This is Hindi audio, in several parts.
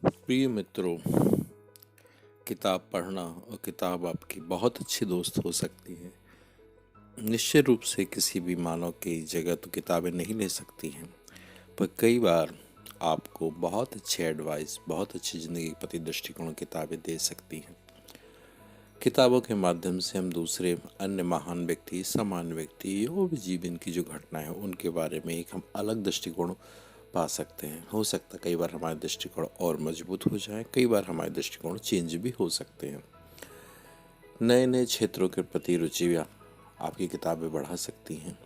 प्रिय मित्रों, किताब पढ़ना और किताब आपकी बहुत अच्छी दोस्त हो सकती है। निश्चित रूप से किसी भी मानव की जगह तो किताबें नहीं ले सकती हैं, पर कई बार आपको बहुत अच्छे एडवाइस, बहुत अच्छी ज़िंदगी के प्रति दृष्टिकोण किताबें दे सकती हैं। किताबों के माध्यम से हम दूसरे अन्य महान व्यक्ति, सामान्य व्यक्ति और भी जीवन की जो घटनाएं हैं उनके बारे में एक हम अलग दृष्टिकोण पा सकते हैं। हो सकता है कई बार हमारे दृष्टिकोण और मजबूत हो जाए, कई बार हमारे दृष्टिकोण चेंज भी हो सकते हैं। नए नए क्षेत्रों के प्रति रुचि भी आपकी किताबें बढ़ा सकती हैं।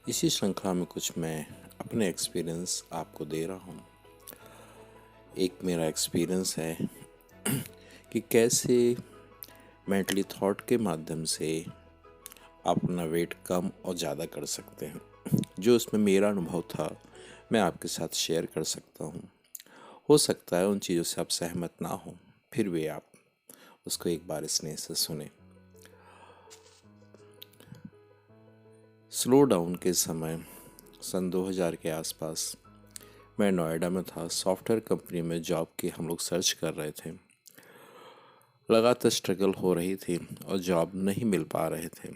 इसी श्रृंखला में कुछ मैं अपने एक्सपीरियंस आपको दे रहा हूँ। एक मेरा एक्सपीरियंस है कि कैसे मेंटली थॉट के माध्यम से आप अपना वेट कम और ज़्यादा कर सकते हैं। जो उसमें मेरा अनुभव था मैं आपके साथ शेयर कर सकता हूँ। हो सकता है उन चीज़ों से आप सहमत ना हो, फिर भी आप उसको एक बार स्नेह से सुने। स्लो डाउन के समय सन 2000 के आसपास मैं नोएडा में था। सॉफ्टवेयर कंपनी में जॉब की हम लोग सर्च कर रहे थे। लगातार स्ट्रगल हो रही थी और जॉब नहीं मिल पा रहे थे।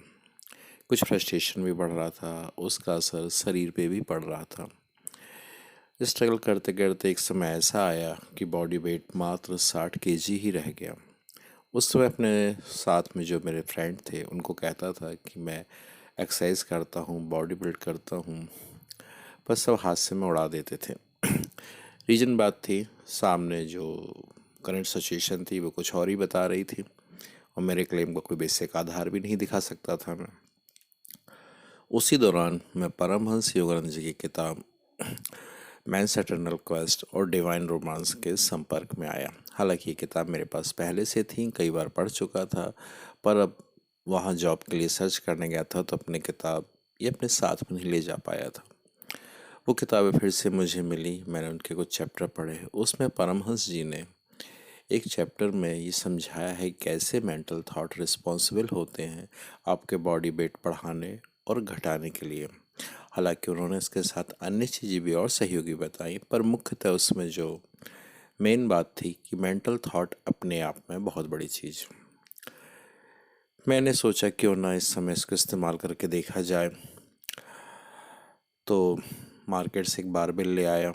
कुछ फ्रस्ट्रेशन भी बढ़ रहा था, उसका असर शरीर पे भी पड़ रहा था। स्ट्रगल करते करते एक समय ऐसा आया कि बॉडी वेट मात्र 60 kg ही रह गया। उस समय अपने साथ में जो मेरे फ्रेंड थे उनको कहता था कि मैं एक्सरसाइज करता हूँ, बॉडी बिल्ड करता हूँ, पर सब हादसे में उड़ा देते थे। रीजन बात थी, सामने जो करंट सिचुएशन थी वो कुछ और ही बता रही थी और मेरे क्लेम का कोई बेसिक आधार भी नहीं दिखा सकता था मैं। उसी दौरान मैं परमहंस योगानंद जी की किताब मैंस एटर्नल क्वेस्ट और डिवाइन रोमांस के संपर्क में आया। हालांकि ये किताब मेरे पास पहले से थी, कई बार पढ़ चुका था, पर अब वहाँ जॉब के लिए सर्च करने गया था तो अपनी किताब ये अपने साथ में नहीं ले जा पाया था। वो किताबें फिर से मुझे मिली, मैंने उनके कुछ चैप्टर पढ़े। उसमें परमहंस जी ने एक चैप्टर में ये समझाया है कैसे मेंटल थॉट रिस्पॉन्सिबल होते हैं आपके बॉडी वेट बढ़ाने और घटाने के लिए। हालांकि उन्होंने इसके साथ अन्य चीज़ें भी और सहयोगी बताई, पर मुख्यतः उसमें जो मेन बात थी कि मेंटल थॉट अपने आप में बहुत बड़ी चीज़। मैंने सोचा क्यों ना इस समय इसको इस्तेमाल करके देखा जाए, तो मार्केट से एक बारबेल ले आया,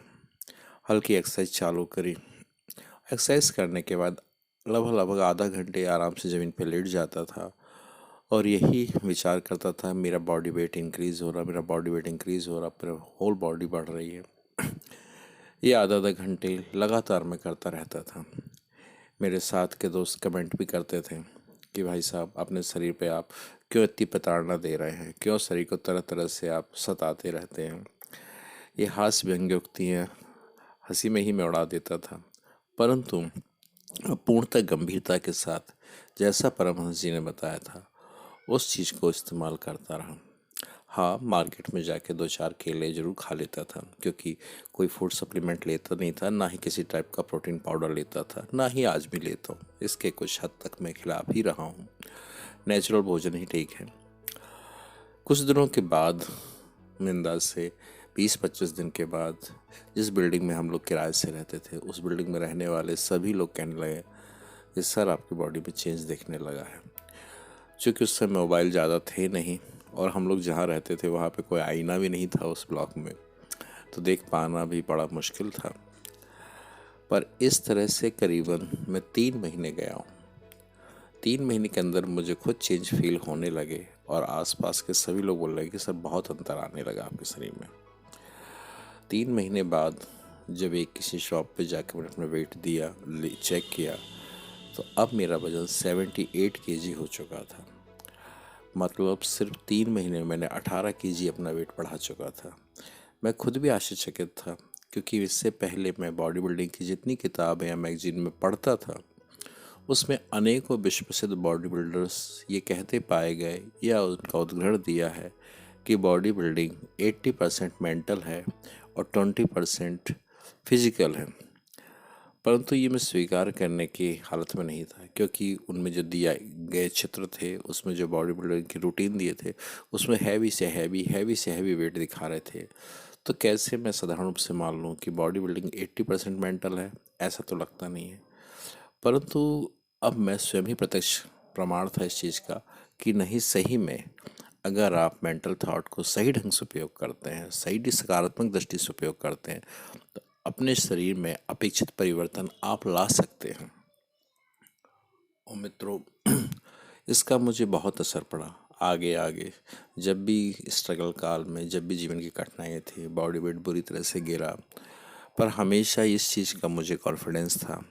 हल्की एक्सरसाइज चालू करी। एक्सरसाइज करने के बाद लगभग लगभग आधा घंटे आराम से ज़मीन पे लेट जाता था और यही विचार करता था मेरा बॉडी वेट इंक्रीज़ हो रहा, मेरा बॉडी वेट इंक्रीज़ हो रहा, मेरा होल बॉडी बढ़ रही है। ये आधा आधा घंटे लगातार मैं करता रहता था। मेरे साथ के दोस्त कमेंट भी करते थे कि भाई साहब अपने शरीर पे आप क्यों इतनी प्रताड़ना दे रहे हैं, क्यों शरीर को तरह तरह से आप सताते रहते हैं। ये हास्य व्यंग्य उक्तियाँ हंसी में ही मैं उड़ा देता था, परंतु पूर्णतः गंभीरता के साथ जैसा परमहंस जी ने बताया था उस चीज़ को इस्तेमाल करता रहा। हाँ, मार्केट में जाके 2-4 केले ज़रूर खा लेता था, क्योंकि कोई फूड सप्लीमेंट लेता नहीं था, ना ही किसी टाइप का प्रोटीन पाउडर लेता था, ना ही आज भी लेता हूँ। इसके कुछ हद तक मैं खिलाफ ही रहा हूँ। नेचुरल भोजन ही ठीक है। कुछ दिनों के बाद, निंदा से 20-25 दिन के बाद, जिस बिल्डिंग में हम लोग किराए से रहते थे उस बिल्डिंग में रहने वाले सभी लोग कहने लगे कि सर आपकी बॉडी में चेंज दिखने लगा है। चूँकि उस समय मोबाइल ज़्यादा थे नहीं और हम लोग जहाँ रहते थे वहाँ पे कोई आईना भी नहीं था उस ब्लॉक में, तो देख पाना भी बड़ा मुश्किल था। पर इस तरह से करीबन मैं 3 महीने गया हूँ। 3 महीने के अंदर मुझे खुद चेंज फील होने लगे और आसपास के सभी लोग बोल रहे कि सर बहुत अंतर आने लगा आपके शरीर में। 3 महीने बाद जब एक किसी शॉप पे जाकर मैंने अपना वेट दिया, चेक किया, तो अब मेरा वज़न 78 kg हो चुका था। मतलब अब सिर्फ 3 महीने में मैंने 18 kg अपना वेट बढ़ा चुका था। मैं खुद भी आश्चर्यचकित था, क्योंकि इससे पहले मैं बॉडी बिल्डिंग की जितनी किताबें या मैगजीन में पढ़ता था उसमें अनेकों विश्व प्रसिद्ध बॉडी बिल्डर्स ये कहते पाए गए या उनका उदाहरण दिया है कि बॉडी बिल्डिंग 80% मेंटल है और 20% फिजिकल है। परंतु ये मैं स्वीकार करने की हालत में नहीं था, क्योंकि उनमें जो दिया गए चित्र थे, उसमें जो बॉडी बिल्डर की रूटीन दिए थे, उसमें हैवी से हैवी वेट दिखा रहे थे। तो कैसे मैं साधारण रूप से मान लूँ कि बॉडी बिल्डिंग 80% मेंटल है? ऐसा तो लगता नहीं है। परंतु अब मैं स्वयं ही प्रत्यक्ष प्रमाण था इस चीज़ का कि नहीं, सही में अगर आप मेंटल थॉट को सही ढंग से उपयोग करते हैं, सही सकारात्मक दृष्टि से उपयोग करते हैं, तो अपने शरीर में अपेक्षित परिवर्तन आप ला सकते हैं। और मित्रों, इसका मुझे बहुत असर पड़ा। आगे आगे जब भी स्ट्रगल काल में, जब भी जीवन की कठिनाइयाँ थी, बॉडी वेट बुरी तरह से गिरा, पर हमेशा इस चीज़ का मुझे कॉन्फिडेंस था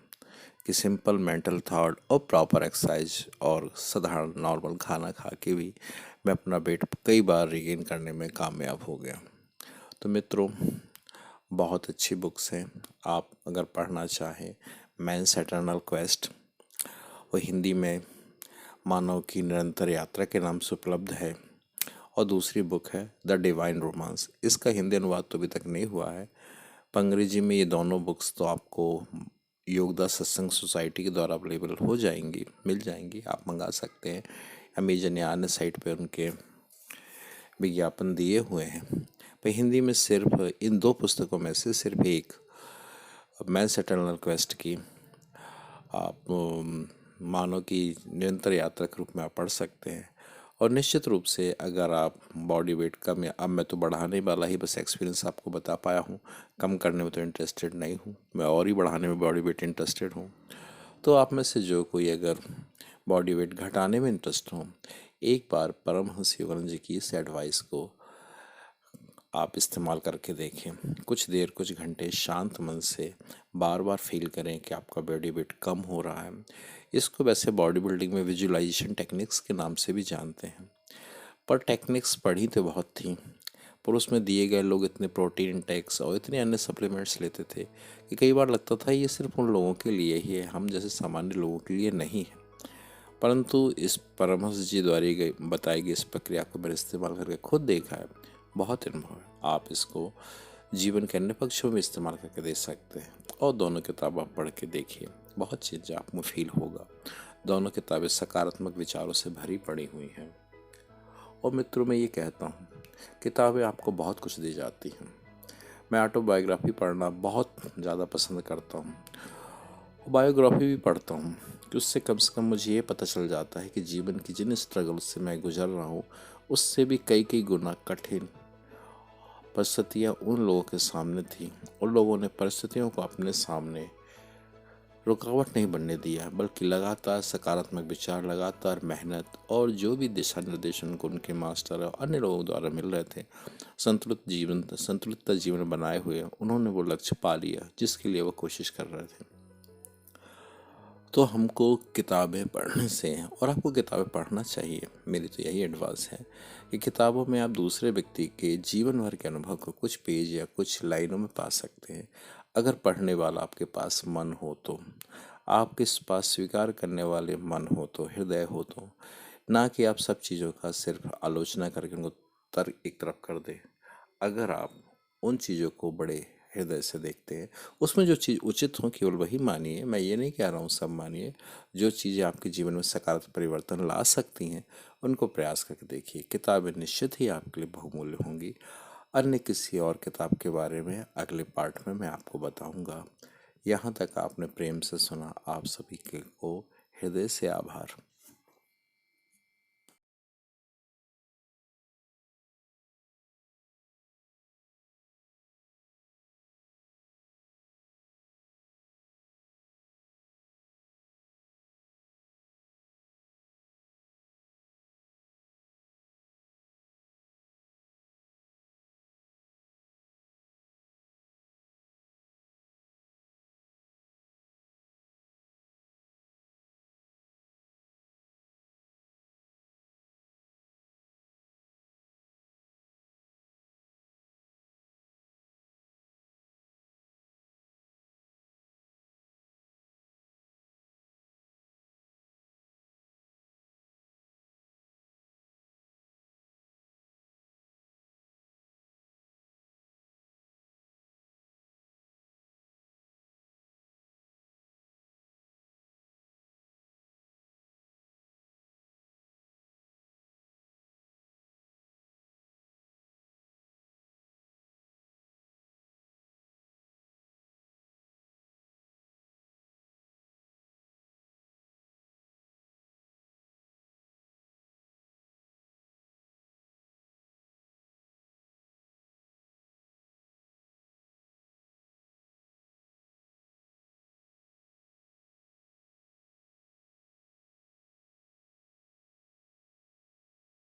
कि सिंपल मेंटल थॉट और प्रॉपर एक्सरसाइज और साधारण नॉर्मल खाना खा के भी मैं अपना वेट कई बार रिगेन करने में कामयाब हो गया। तो मित्रों, बहुत अच्छी बुक्स हैं, आप अगर पढ़ना चाहें, मैंस एटर्नल क्वेस्ट, वो हिंदी में मानव की निरंतर यात्रा के नाम से उपलब्ध है। और दूसरी बुक है द डिवाइन रोमांस। इसका हिंदी अनुवाद तो अभी तक नहीं हुआ है, पर अंग्रेजी में ये दोनों बुक्स तो आपको योगदा सत्संग सोसाइटी के द्वारा अवेलेबल हो जाएंगी, मिल जाएंगी, आप मंगा सकते हैं। अमेजन या अन्य साइट पे उनके विज्ञापन दिए हुए हैं। पर हिंदी में सिर्फ इन दो पुस्तकों में से सिर्फ एक, मैंस एटर्नल क्वेस्ट की, आप मानव की निरंतर यात्रा के रूप में आप पढ़ सकते हैं। और निश्चित रूप से अगर आप बॉडी वेट कम, या अब मैं तो बढ़ाने वाला ही बस एक्सपीरियंस आपको बता पाया हूँ, कम करने में तो इंटरेस्टेड नहीं हूँ मैं, और ही बढ़ाने में बॉडी वेट इंटरेस्टेड हूँ। तो आप में से जो कोई अगर बॉडी वेट घटाने में इंटरेस्ट हो, एक बार परमहंस योगानंद जी की इस एडवाइस को आप इस्तेमाल करके देखें। कुछ देर, कुछ घंटे शांत मन से बार बार फील करें कि आपका बॉडी वेट कम हो रहा है। इसको वैसे बॉडी बिल्डिंग में विजुअलाइजेशन टेक्निक्स के नाम से भी जानते हैं। पर टेक्निक्स पढ़ी तो बहुत थी, पर उसमें दिए गए लोग इतने प्रोटीन इंटेक्स और इतने अन्य सप्लीमेंट्स लेते थे कि कई बार लगता था ये सिर्फ उन लोगों के लिए ही है, हम जैसे सामान्य लोगों के लिए नहीं है। परंतु इस परमहंस जी द्वारा गई बताई गई इस प्रक्रिया को मैंने इस्तेमाल करके खुद देखा है, बहुत अनुभव है। आप इसको जीवन के अन्य पक्षों में इस्तेमाल करके दे सकते हैं। और दोनों किताब आप पढ़ के देखिए, बहुत चीज़ आपको फील होगा। दोनों किताबें सकारात्मक विचारों से भरी पड़ी हुई हैं। और मित्रों, मैं ये कहता हूँ, किताबें आपको बहुत कुछ दे जाती हैं। मैं ऑटोबायोग्राफी पढ़ना बहुत ज़्यादा पसंद करता हूँ, बायोग्राफी भी पढ़ता हूँ कि उससे कम से कम मुझे ये पता चल जाता है कि जीवन की जिन स्ट्रगल से मैं गुजर रहा हूँ, उससे भी कई कई गुना कठिन परिस्थितियाँ उन लोगों के सामने थी। उन लोगों ने परिस्थितियों को अपने सामने रुकावट नहीं बनने दिया, बल्कि लगातार सकारात्मक विचार, लगातार मेहनत, और जो भी दिशा निर्देश उनको उनके मास्टर और अन्य लोगों द्वारा मिल रहे थे, संतुलित जीवन बनाए हुए उन्होंने वो लक्ष्य पा लिया जिसके लिए वो कोशिश कर रहे थे। तो हमको किताबें पढ़ने से, और आपको किताबें पढ़ना चाहिए, मेरी तो यही एडवाइस है कि किताबों में आप दूसरे व्यक्ति के जीवन भर के अनुभव को कुछ पेज या कुछ लाइनों में पा सकते हैं। अगर पढ़ने वाला आपके पास मन हो तो, आपके पास स्वीकार करने वाले मन हो तो, हृदय हो तो, ना कि आप सब चीज़ों का सिर्फ आलोचना करके उनको एक तरफ कर दें। अगर आप उन चीज़ों को बड़े हृदय से देखते हैं, उसमें जो चीज़ उचित हो केवल वही मानिए। मैं ये नहीं कह रहा हूँ सब मानिए, जो चीज़ें आपके जीवन में सकारात्मक परिवर्तन ला सकती हैं उनको प्रयास करके देखिए। किताबें निश्चित ही आपके लिए बहुमूल्य होंगी। अन्य किसी और किताब के बारे में अगले पार्ट में मैं आपको बताऊंगा। यहाँ तक आपने प्रेम से सुना, आप सभी के को हृदय से आभार।